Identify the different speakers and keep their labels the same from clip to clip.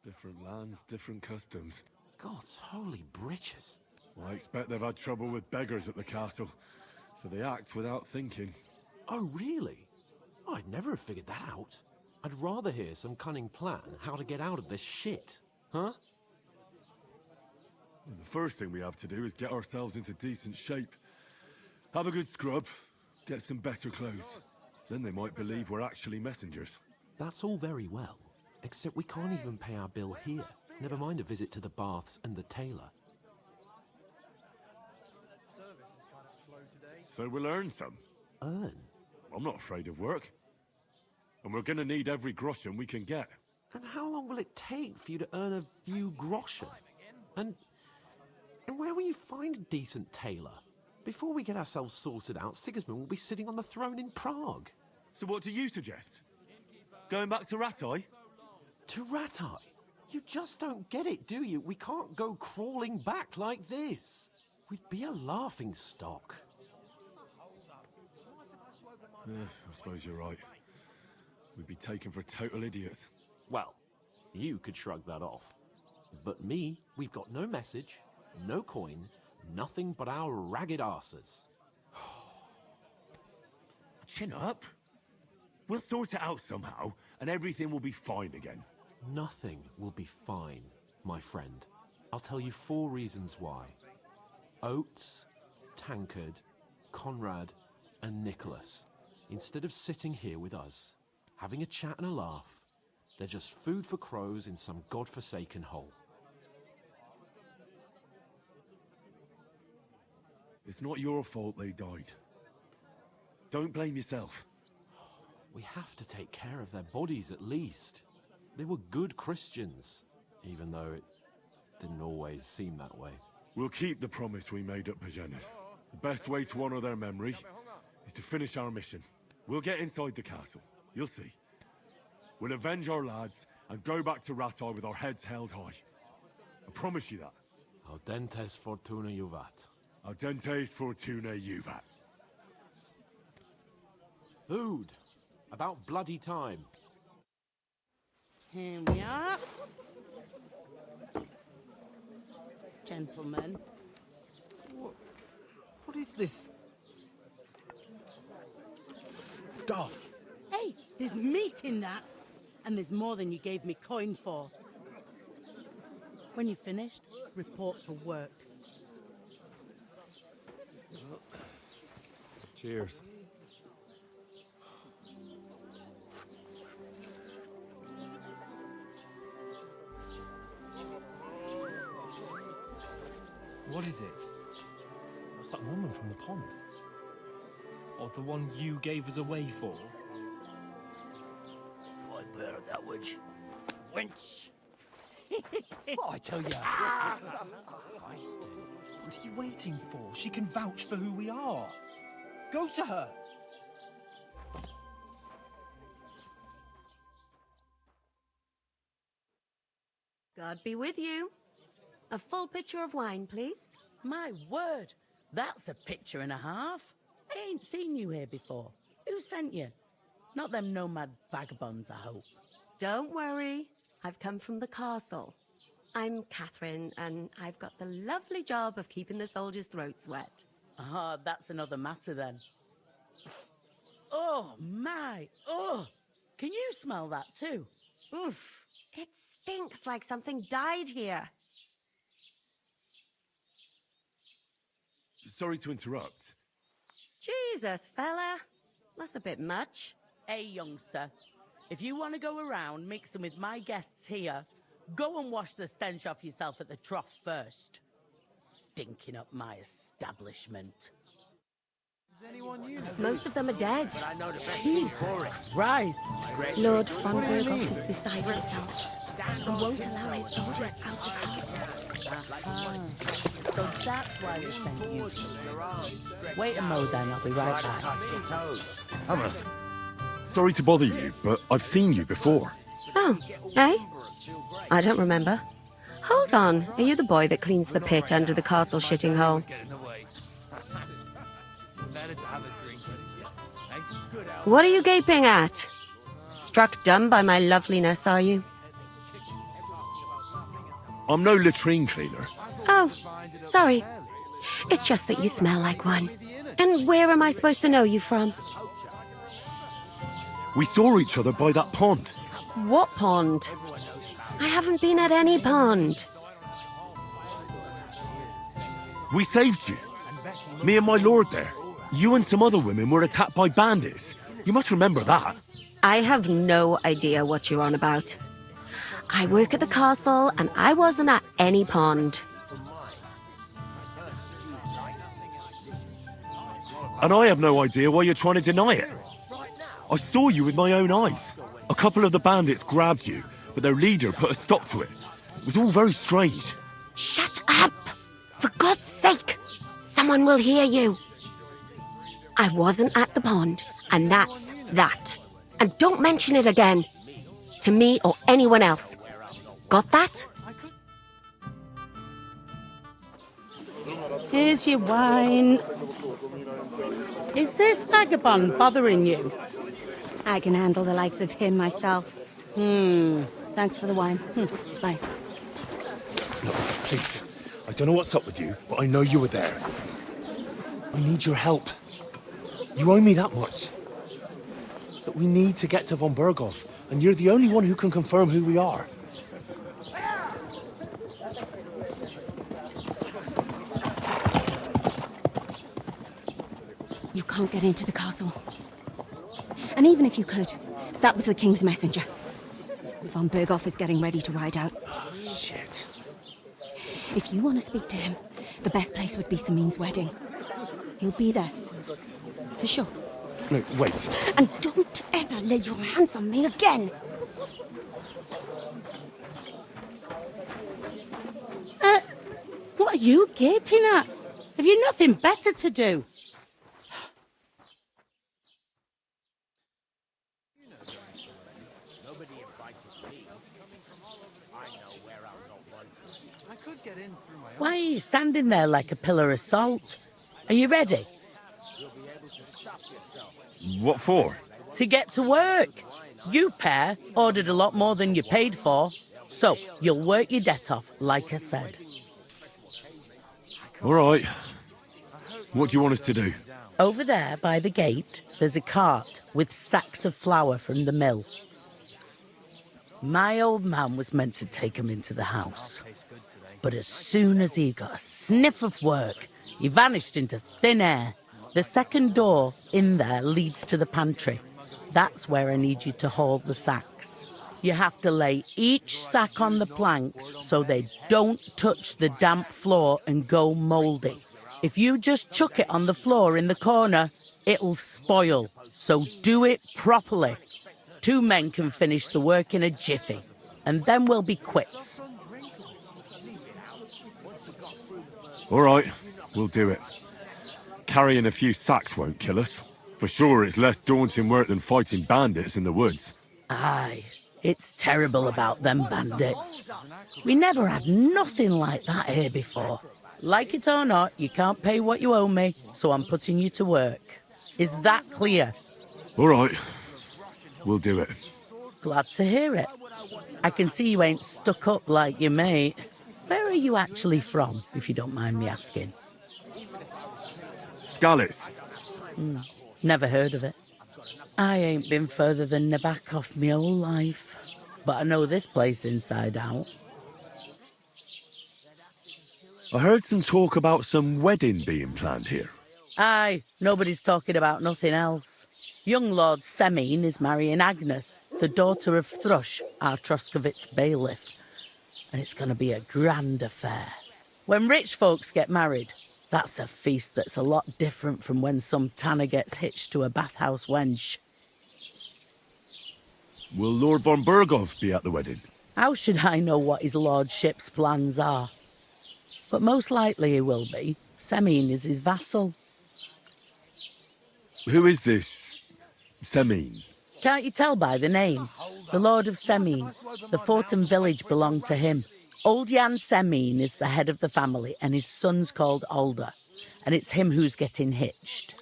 Speaker 1: Different lands, different customs.
Speaker 2: God's holy britches.
Speaker 1: Well, I expect they've had trouble with beggars at the castle, so they act without thinking.
Speaker 2: Oh, really? I'd never have figured that out. I'd rather hear some cunning plan how to get out of this shit. Huh?
Speaker 1: Well, the first thing we have to do is get ourselves into decent shape. Have a good scrub, get some better clothes. Then they might believe we're actually messengers.
Speaker 2: That's all very well, except we can't even pay our bill here. Never mind a visit to the baths and the tailor.
Speaker 1: So we'll earn some.
Speaker 2: Earn?
Speaker 1: I'm not afraid of work. And we're gonna need every groschen we can get.
Speaker 2: And how long will it take for you to earn a few groschen? And where will you find a decent tailor? Before we get ourselves sorted out, Sigismund will be sitting on the throne in Prague.
Speaker 1: So what do you suggest? Going back to Ratai?
Speaker 2: To Ratai? You just don't get it, do you? We can't go crawling back like this. We'd be a laughing stock.
Speaker 1: I suppose you're right. We'd be taken for total idiots.
Speaker 2: Well, you could shrug that off. But me, we've got no message, no coin, nothing but our ragged arses.
Speaker 1: Chin up. We'll sort it out somehow, and everything will be fine again.
Speaker 2: Nothing will be fine, my friend. I'll tell you 4 reasons why. Oates, Tankard, Conrad, and Nicholas, instead of sitting here with us, having a chat and a laugh, they're just food for crows in some godforsaken hole.
Speaker 1: It's not your fault they died. Don't blame yourself.
Speaker 2: We have to take care of their bodies at least. They were good Christians, even though it didn't always seem that way.
Speaker 1: We'll keep the promise we made at Pagenes. The best way to honor their memory is to finish our mission. We'll get inside the castle. You'll see. We'll avenge our lads and go back to Ratai with our heads held high. I promise you that.
Speaker 2: Audentes fortuna juvat.
Speaker 1: Audentes fortuna juvat.
Speaker 2: Food. About bloody time.
Speaker 3: Here we are. Gentlemen.
Speaker 2: What is this stuff?
Speaker 3: Hey, there's meat in that. And there's more than you gave me coin for. When you're finished, report for work.
Speaker 1: Cheers.
Speaker 4: What is it? That's that woman from the pond. Or the one you gave us away for?
Speaker 5: I bear that witch. Wench!
Speaker 4: What I tell you? What are you waiting for? She can vouch for who we are. Go to her.
Speaker 6: God be with you. A full pitcher of wine, please.
Speaker 3: My word, that's a picture and a half. I ain't seen you here before. Who sent you? Not them nomad vagabonds, I hope.
Speaker 6: Don't worry. I've come from the castle. I'm Catherine, and I've got the lovely job of keeping the soldiers' throats wet.
Speaker 3: Ah, that's another matter then. Oh, my. Oh, can you smell that too?
Speaker 6: Oof. It stinks like something died here.
Speaker 1: Sorry to interrupt.
Speaker 6: Jesus, fella. That's a bit much.
Speaker 3: Hey, youngster. If you want to go around mixing with my guests here, go and wash the stench off yourself at the trough first. Stinking up my establishment.
Speaker 6: Most of them are dead.
Speaker 3: Jesus Christ.
Speaker 6: Lord Franberg is beside himself and won't allow his soldiers out the castle.
Speaker 3: So that's why they sent you. Wait a mo then, I'll be right back.
Speaker 1: Thomas, sorry to bother you, but I've seen you before.
Speaker 6: Oh, eh? I don't remember. Hold on, are you the boy that cleans the pit under the castle shitting hole? What are you gaping at? Struck dumb by my loveliness, are you?
Speaker 1: I'm no latrine cleaner.
Speaker 6: Oh, sorry. It's just that you smell like one. And where am I supposed to know you from?
Speaker 1: We saw each other by that pond.
Speaker 6: What pond? I haven't been at any pond.
Speaker 1: We saved you. Me and my lord there. You and some other women were attacked by bandits. You must remember that.
Speaker 6: I have no idea what you're on about. I work at the castle, and I wasn't at any pond.
Speaker 1: And I have no idea why you're trying to deny it. I saw you with my own eyes. A couple of the bandits grabbed you, but their leader put a stop to it. It was all very strange.
Speaker 6: Shut up! For God's sake! Someone will hear you. I wasn't at the pond, and that's that. And don't mention it again. To me or anyone else. Got that?
Speaker 3: Here's your wine. Is this vagabond bothering you?
Speaker 6: I can handle the likes of him myself. Thanks for the wine. Bye.
Speaker 7: Look, please. I don't know what's up with you, but I know you were there. I need your help. You owe me that much. But we need to get to von Berghoff, and you're the only one who can confirm who we are.
Speaker 6: You can't get into the castle. And even if you could, that was the King's messenger. Von Berghoff is getting ready to ride out.
Speaker 7: Oh, shit.
Speaker 6: If you want to speak to him, the best place would be Samin's wedding. He'll be there. For sure.
Speaker 7: No, wait.
Speaker 6: And don't ever lay your hands on me again!
Speaker 3: What are you gaping at? Have you nothing better to do? Why are you standing there like a pillar of salt? Are you ready?
Speaker 1: What for?
Speaker 3: To get to work. You pair ordered a lot more than you paid for, so you'll work your debt off, like I said.
Speaker 1: All right. What do you want us to do?
Speaker 3: Over there by the gate, there's a cart with sacks of flour from the mill. My old man was meant to take 'em into the house. But as soon as he got a sniff of work, he vanished into thin air. The second door in there leads to the pantry. That's where I need you to haul the sacks. You have to lay each sack on the planks so they don't touch the damp floor and go mouldy. If you just chuck it on the floor in the corner, it'll spoil. So do it properly. 2 men can finish the work in a jiffy, and then we'll be quits.
Speaker 1: All right, we'll do it. Carrying a few sacks won't kill us. For sure, it's less daunting work than fighting bandits in the woods.
Speaker 3: Aye, it's terrible about them bandits. We never had nothing like that here before. Like it or not, you can't pay what you owe me, so I'm putting you to work. Is that clear?
Speaker 1: All right, we'll do it.
Speaker 3: Glad to hear it. I can see you ain't stuck up like your mate. Where are you actually from, if you don't mind me asking?
Speaker 1: Skalitz.
Speaker 3: Never heard of it. I ain't been further than Nabakov my whole life, but I know this place inside out.
Speaker 1: I heard some talk about some wedding being planned here.
Speaker 3: Aye, nobody's talking about nothing else. Young Lord Semin is marrying Agnes, the daughter of Thrush, our Troskovitz bailiff. And it's going to be a grand affair. When rich folks get married, that's a feast that's a lot different from when some tanner gets hitched to a bathhouse wench.
Speaker 1: Will Lord von Berghoff be at the wedding?
Speaker 3: How should I know what his lordship's plans are? But most likely he will be. Semin is his vassal.
Speaker 1: Who is this Semin?
Speaker 3: Can't you tell by the name? The Lord of Semin. The fort and village belong to him. Old Jan Semin is the head of the family, and his son's called Alder. And it's him who's getting hitched.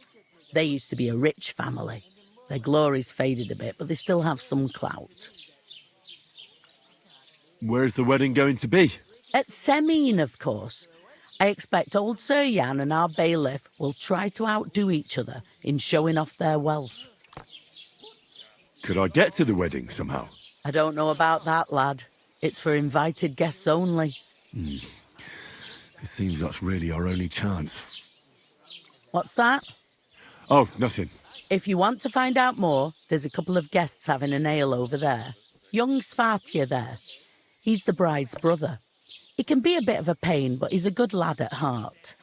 Speaker 3: They used to be a rich family. Their glory's faded a bit, but they still have some clout.
Speaker 1: Where's the wedding going to be?
Speaker 3: At Semine, of course. I expect old Sir Jan and our bailiff will try to outdo each other in showing off their wealth.
Speaker 1: Could I get to the wedding somehow?
Speaker 3: I don't know about that, lad. It's for invited guests only.
Speaker 1: It seems that's really our only chance.
Speaker 3: What's that?
Speaker 1: Oh, nothing.
Speaker 3: If you want to find out more, there's a couple of guests having an ale over there. Young Svartje there. He's the bride's brother. He can be a bit of a pain, but he's a good lad at heart.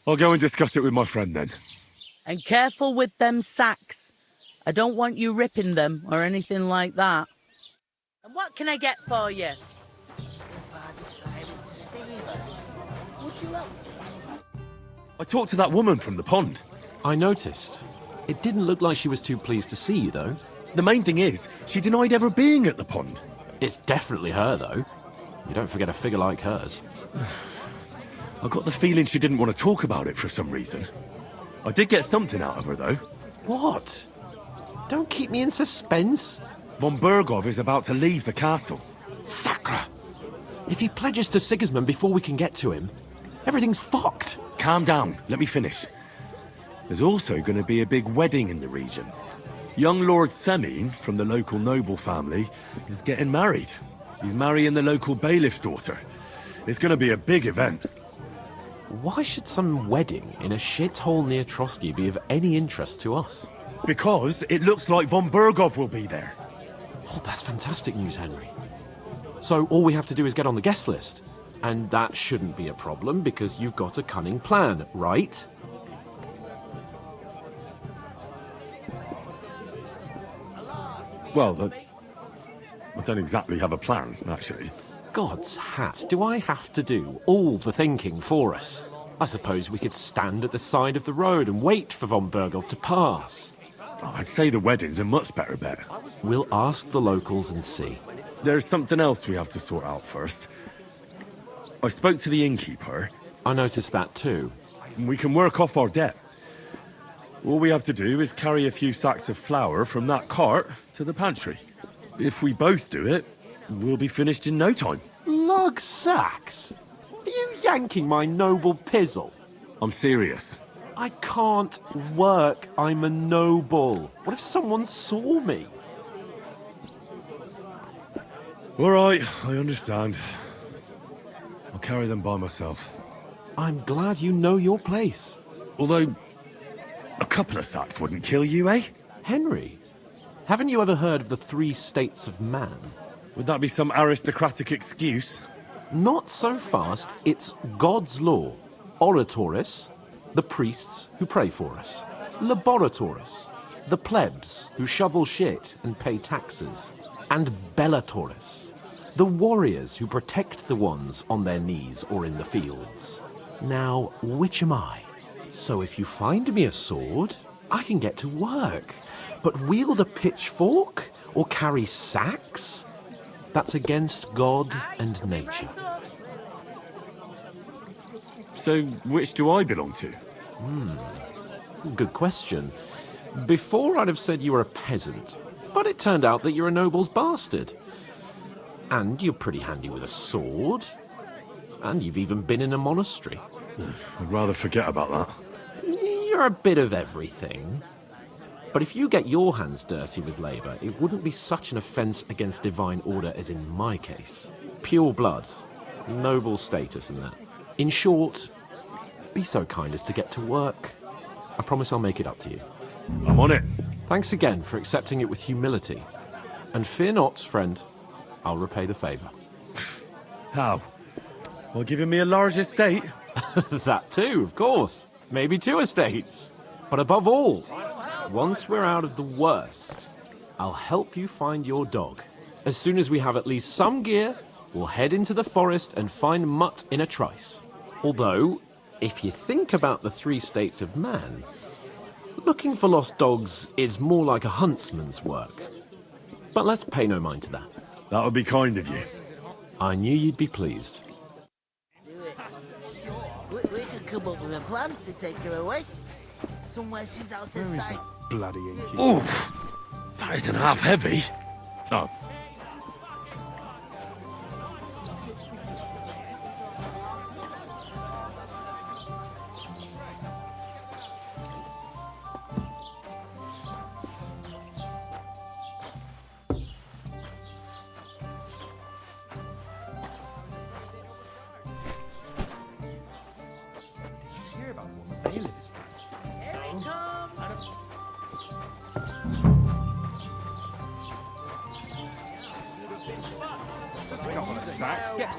Speaker 1: I'll go and discuss it with my friend then.
Speaker 3: And careful with them sacks. I don't want you ripping them or anything like that. And what can I get for you?
Speaker 1: I talked to that woman from the pond.
Speaker 2: I noticed. It didn't look like she was too pleased to see you, though.
Speaker 1: The main thing is, she denied ever being at the pond.
Speaker 2: It's definitely her, though. You don't forget a figure like hers.
Speaker 1: I got the feeling she didn't want to talk about it for some reason. I did get something out of her, though.
Speaker 2: What? Don't keep me in suspense.
Speaker 1: Von Bergov is about to leave the castle.
Speaker 2: Sacra! If he pledges to Sigismund before we can get to him, everything's fucked.
Speaker 1: Calm down, let me finish. There's also going to be a big wedding in the region. Young Lord Semine, from the local noble family, is getting married. He's marrying the local bailiff's daughter. It's going to be a big event.
Speaker 2: Why should some wedding in a shithole near Trotsky be of any interest to us?
Speaker 1: Because it looks like Von Bergov will be there.
Speaker 2: Oh, that's fantastic news, Henry. So all we have to do is get on the guest list. And that shouldn't be a problem because you've got a cunning plan, right?
Speaker 1: Well, I don't exactly have a plan, actually.
Speaker 2: God's hat, do I have to do all the thinking for us? I suppose we could stand at the side of the road and wait for von Bergov to pass.
Speaker 1: Oh, I'd say the wedding's a much better bet.
Speaker 2: We'll ask the locals and see.
Speaker 1: There's something else we have to sort out first. I spoke to the innkeeper.
Speaker 2: I noticed that too.
Speaker 1: We can work off our debt. All we have to do is carry a few sacks of flour from that cart to the pantry. If we both do it, we'll be finished in no time.
Speaker 2: Lug sacks? Are you yanking my noble pizzle?
Speaker 1: I'm serious.
Speaker 2: I can't work. I'm a noble. What if someone saw me?
Speaker 1: All right, I understand. I'll carry them by myself.
Speaker 2: I'm glad you know your place.
Speaker 1: Although, a couple of sacks wouldn't kill you, eh?
Speaker 2: Henry, haven't you ever heard of the 3 states of man?
Speaker 1: Would that be some aristocratic excuse?
Speaker 2: Not so fast. It's God's law. Oratores, the priests who pray for us. Laboratores, the plebs who shovel shit and pay taxes. And Bellatores, the warriors who protect the ones on their knees or in the fields. Now, which am I? So if you find me a sword, I can get to work. But wield a pitchfork or carry sacks? That's against God and nature.
Speaker 1: So, which do I belong to?
Speaker 2: Good question. Before I'd have said you were a peasant, but it turned out that you're a noble's bastard. And you're pretty handy with a sword. And you've even been in a monastery.
Speaker 1: I'd rather forget about that.
Speaker 2: You're a bit of everything. But if you get your hands dirty with labour, it wouldn't be such an offence against divine order as in my case. Pure blood, noble status and that. In short, be so kind as to get to work. I promise I'll make it up to you.
Speaker 1: I'm on it.
Speaker 2: Thanks again for accepting it with humility. And fear not, friend, I'll repay the favour.
Speaker 1: How? Well, giving me a large estate?
Speaker 2: That too, of course. Maybe 2 estates. But above all, once we're out of the worst, I'll help you find your dog. As soon as we have at least some gear, we'll head into the forest and find Mutt in a trice. Although, if you think about the 3 states of man, looking for lost dogs is more like a huntsman's work. But let's pay no mind to that.
Speaker 1: That would be kind of you.
Speaker 2: I knew you'd be pleased.
Speaker 5: We could come up with a plan to take her away. Somewhere she's out of sight.
Speaker 7: Bloody innkeeper.
Speaker 1: Oof! That isn't half heavy. Oh,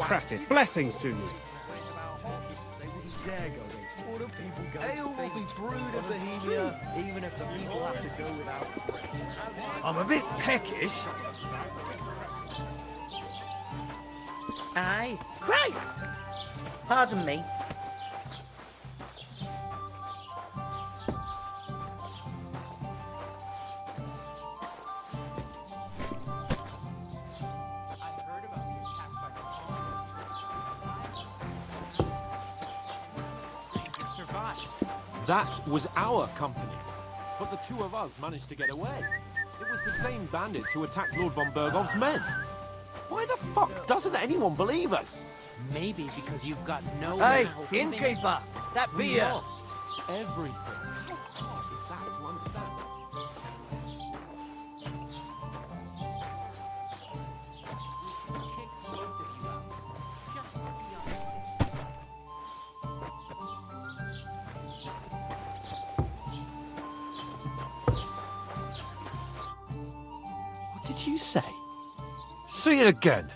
Speaker 8: Cracking. Blessings to you.
Speaker 9: Ale will be brewed in Bohemia, even if the people have to go without.
Speaker 8: I'm a bit peckish.
Speaker 3: Aye. Christ! Pardon me.
Speaker 2: That was our company, but the two of us managed to get away. It was the same bandits who attacked Lord von Bergov's men. Why the fuck doesn't anyone believe us?
Speaker 9: Maybe because you've got no.
Speaker 5: Hey, innkeeper! That
Speaker 2: We
Speaker 5: beer!
Speaker 2: lost everything. How hard is that to understand? What did you say?
Speaker 4: Say it again.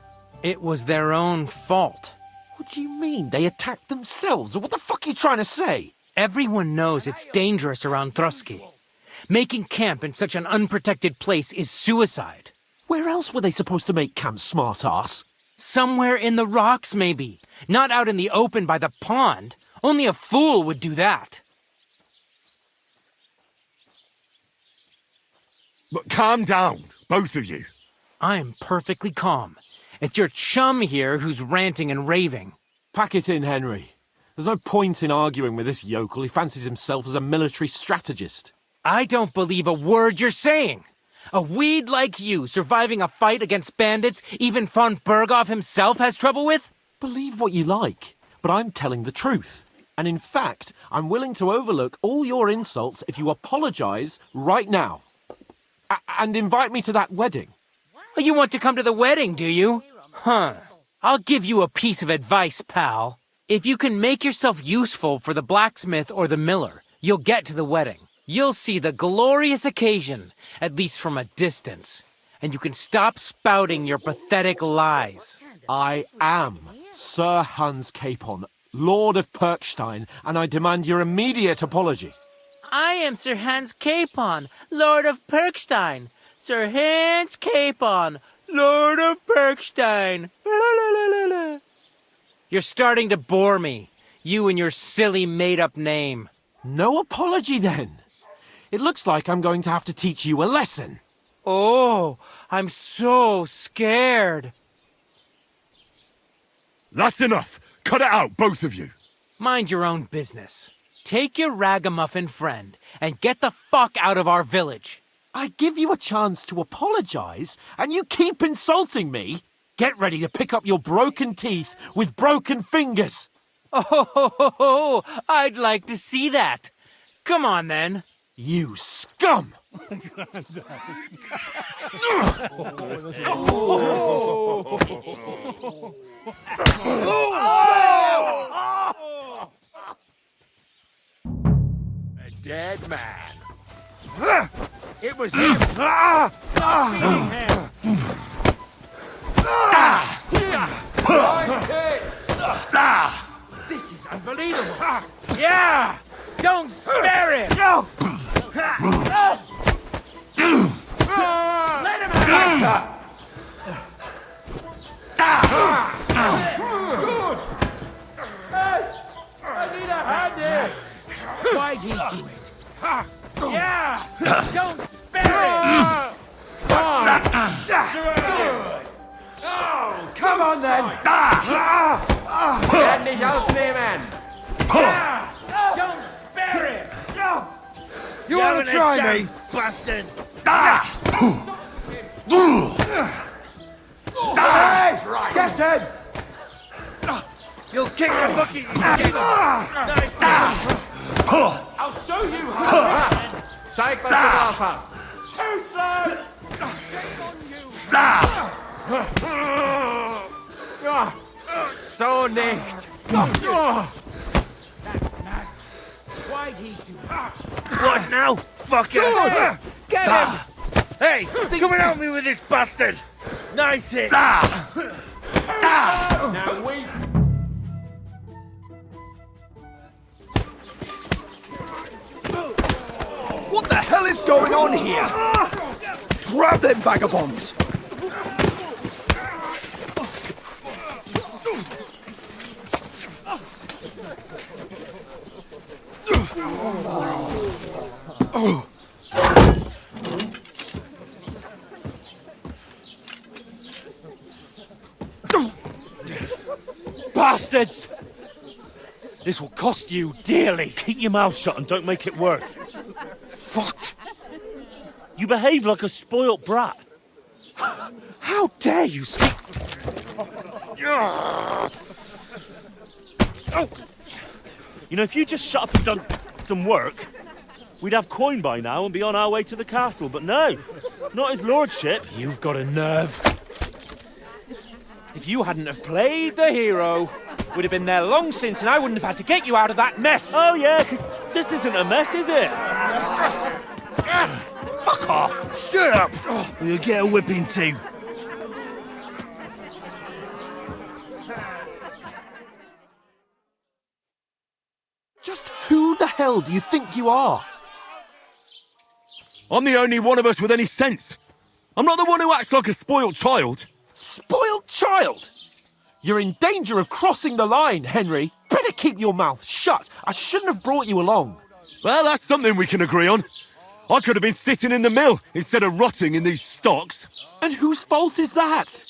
Speaker 4: It was their own fault.
Speaker 2: What do you mean? They attacked themselves? What the fuck are you trying to say?
Speaker 4: Everyone knows it's dangerous around Trotsky. Making camp in such an unprotected place is suicide.
Speaker 2: Where else were they supposed to make camp, smart-ass?
Speaker 4: Somewhere in the rocks, maybe. Not out in the open by the pond. Only a fool would do that.
Speaker 1: But calm down, both of you.
Speaker 4: I'm perfectly calm. It's your chum here who's ranting and raving.
Speaker 2: Pack it in, Henry. There's no point in arguing with this yokel who fancies himself as a military strategist.
Speaker 4: I don't believe a word you're saying. A weed like you surviving a fight against bandits even von Berghoff himself has trouble with?
Speaker 2: Believe what you like, but I'm telling the truth. And in fact, I'm willing to overlook all your insults if you apologize right now. And invite me to that wedding.
Speaker 4: Oh, you want to come to the wedding, do you? Huh. I'll give you a piece of advice, pal. If you can make yourself useful for the blacksmith or the miller, you'll get to the wedding. You'll see the glorious occasion, at least from a distance. And you can stop spouting your pathetic lies.
Speaker 2: I am Sir Hans Capon, Lord of Perkstein, and I demand your immediate apology.
Speaker 4: I am Sir Hans Capon, Lord of Perkstein. Sir Hans Capon, Lord of Perkstein. You're starting to bore me, you and your silly made-up name.
Speaker 2: No apology, then. It looks like I'm going to have to teach you a lesson.
Speaker 4: Oh, I'm so scared.
Speaker 1: That's enough. Cut it out, both of you.
Speaker 4: Mind your own business. Take your ragamuffin friend and get the fuck out of our village.
Speaker 2: I give you a chance to apologize, and you keep insulting me. Get ready to pick up your broken teeth with broken fingers.
Speaker 4: Oh, I'd like to see that. Come on, then.
Speaker 2: You scum!
Speaker 1: A dead man.
Speaker 8: It was him.
Speaker 4: This is unbelievable. Yeah! Don't spare him! Let him out! Good! Hey! I need a hand here! Why'd he do it? Yeah! Don't spare him!
Speaker 8: Come on then.
Speaker 4: Werd nicht ausnehmen! Don't spare him!
Speaker 8: You want to try me, bastard? Hey, get him! You'll kick the bucket. Nice.
Speaker 4: I'll show you how! Zeig, was du drauf hast! Too slow! Shame on you! So nicht! Why'd he do that?
Speaker 8: What now, fucker?
Speaker 4: Get him!
Speaker 8: Hey, come and help me with this bastard. Nice hit.
Speaker 1: Now we...
Speaker 8: What the hell is going on here? Grab them vagabonds!
Speaker 4: Bastards! This will cost you dearly.
Speaker 7: Keep your mouth shut and don't make it worse.
Speaker 8: What?
Speaker 7: You behave like a spoilt brat.
Speaker 4: How dare you speak?
Speaker 7: You know, if you just shut up and done some work, we'd have coin by now and be on our way to the castle. But no, not his lordship.
Speaker 4: You've got a nerve. If you hadn't have played the hero, we'd have been there long since and I wouldn't have had to get you out of that mess.
Speaker 7: Oh yeah, because this isn't a mess, is it? Fuck off!
Speaker 8: Shut up! Or you'll get a whipping too.
Speaker 2: Just who the hell do you think you are?
Speaker 1: I'm the only one of us with any sense. I'm not the one who acts like a spoiled child.
Speaker 2: Spoiled child? You're in danger of crossing the line, Henry. Better keep your mouth shut. I shouldn't have brought you along.
Speaker 1: Well, that's something we can agree on. I could have been sitting in the mill instead of rotting in these stocks.
Speaker 2: And whose fault is that?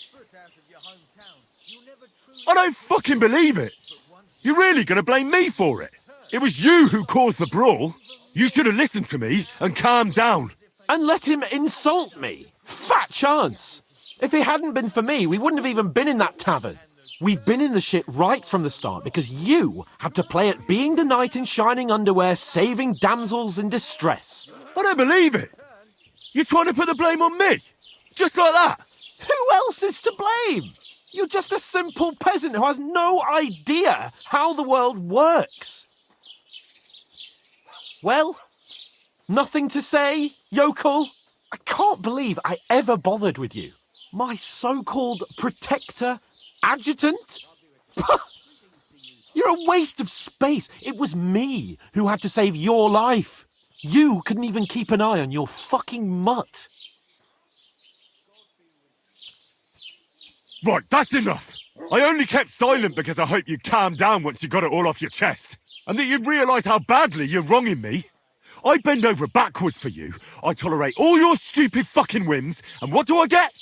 Speaker 1: I don't fucking believe it. You're really going to blame me for it? It was you who caused the brawl. You should have listened to me and calmed down.
Speaker 2: And let him insult me? Fat chance. If it hadn't been for me, we wouldn't have even been in that tavern. We've been in the shit right from the start because you had to play at being the knight in shining underwear, saving damsels in distress.
Speaker 1: I don't believe it. You're trying to put the blame on me? Just like that?
Speaker 2: Who else is to blame? You're just a simple peasant who has no idea how the world works. Well, nothing to say, yokel? I can't believe I ever bothered with you. My so-called protector, adjutant? You're a waste of space. It was me who had to save your life. You couldn't even keep an eye on your fucking mutt.
Speaker 1: Right, that's enough. I only kept silent because I hoped you'd calm down once you got it all off your chest. And that you'd realise how badly you're wronging me. I bend over backwards for you. I tolerate all your stupid fucking whims. And what do I get?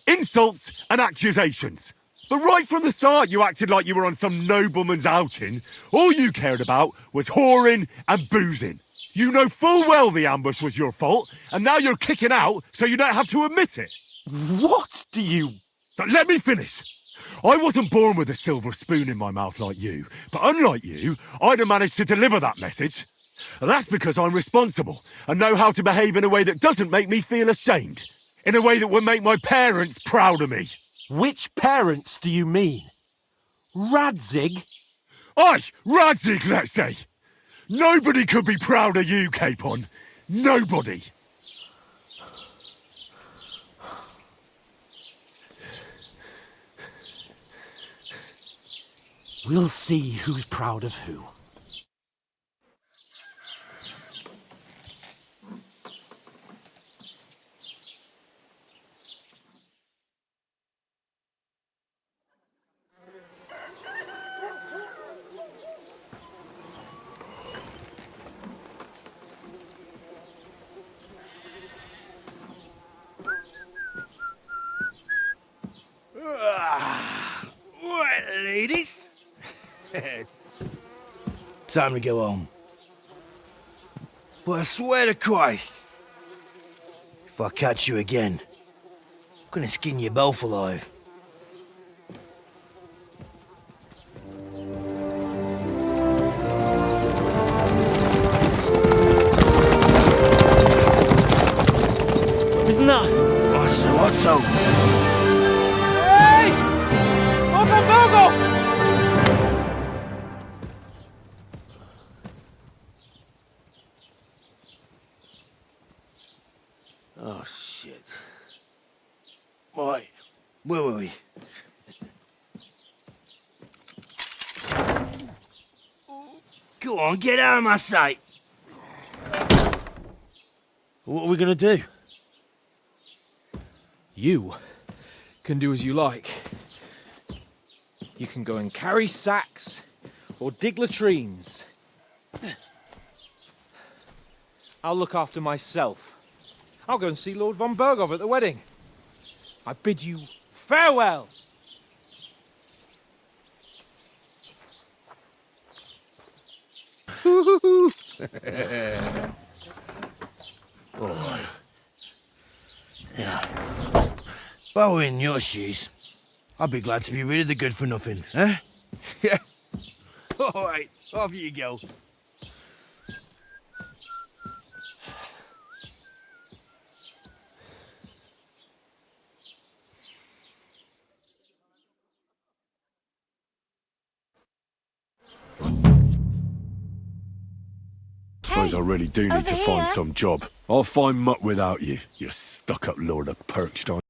Speaker 1: Insults and accusations. But right from the start, you acted like you were on some nobleman's outing. All you cared about was whoring and boozing. You know full well the ambush was your fault, and now you're kicking out so you don't have to admit it.
Speaker 2: What do you...
Speaker 1: But let me finish. I wasn't born with a silver spoon in my mouth like you, but unlike you, I'd have managed to deliver that message. And that's because I'm responsible and know how to behave in a way that doesn't make me feel ashamed. In a way that would make my parents proud of me.
Speaker 2: Which parents do you mean? Radzig?
Speaker 1: Aye, Radzig, let's say. Nobody could be proud of you, Capon. Nobody.
Speaker 2: We'll see who's proud of who.
Speaker 8: Right, ladies. Time to go home. But I swear to Christ, if I catch you again, I'm gonna skin you both alive.
Speaker 7: Isn't that?
Speaker 8: Otto.
Speaker 4: Hey! Mogo, Mogo!
Speaker 8: Oh, shit. Right, where were we? Go on, get out of my sight.
Speaker 7: What are we gonna do?
Speaker 10: You can do as you like. You can go and carry sacks or dig latrines. I'll look after myself. I'll go and see Lord von Berghoff at the wedding. I bid you farewell.
Speaker 8: If I were in your shoes, I'd be glad to be rid of the good for nothing, eh? Yeah. All right, off you go.
Speaker 1: Suppose I really do need to find some job. I'll find muck without you, you stuck-up lord of Perkstein.